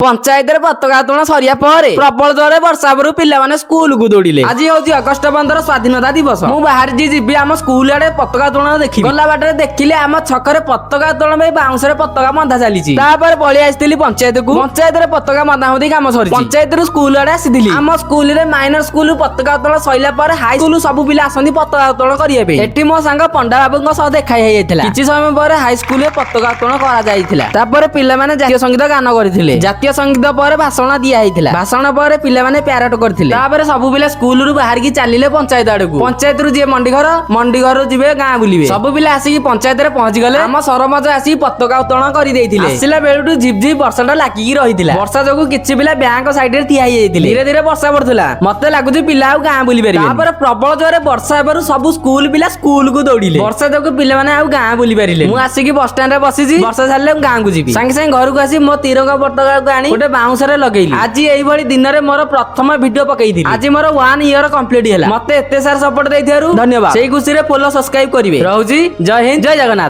पंचायत पताका उत्तोलन सरिया पर प्रबल जोरे वर्षा पर पिलाने स्कूल को दौड़िले। आज हूँ अगस्ट 15 स्वाधीनता दिवस। मु बाहर जी आम स्कूल आड़े पताका उत्तोलन देखी गला बाटे देखिले आम छकरे पताका उत्तोलन बाउंस पताका बंधा चली पलि आसती पंचायत को। पंचायत पताका बंधाबंधी काम सरी पंचायत स्कूल आड़े आसी आम स्कूल माइनर स्कूल पताका उत्तोलन सैला पर हाई स्कूल सब पिला आसती पताका उत्तोलन करने एटी मो सांग पंडा बाबू सह देखा किसी समय पर हाई स्कूल पताका उत्तोलन कर पिलाने जातीय संगीत गान करते। जातीय संगीत पर भाषण दिया भाषण पर पिलाने प्यारट करते सब पिला स्कूल रू बाहर की चलिए पंचायत आड़ को। पंचायत रू जी मंडी घर जी गाँ बुले सब पिला आसिक पंचायत पहुंची गले। आम सरपंच आसिक पताका उत्तोलन करला बेलू झिप झिप वर्षा लागिक रही वर्षा जो किसी पिला बैंक साइड में ठिया धीरे धीरे वर्षा पड़ता मत लगुच पिला गाँ बुली पारे प्रबल जोरे वर्षा सब स्कूल पिला स्कूल को दौड़िले। वर्षा जो पिला गाँ बुली पारे मुझे आसिक बस स्टाण्ड बसी वर्षा छाड़े गाँ को जी सागे सागे घर को आसी मो तिरंगा पताका को आनी गोटे बाउंस लगेली। आज यही दिन में मोर प्रथम वीडियो पकई आज मोर 1 ईयर कंप्लीट है। मत एत सार सपोर्ट धन्यवाद। से खुशी फॉलो सब्सक्राइब करेंगे। रोजी जय हिंद जय जगन्नाथ।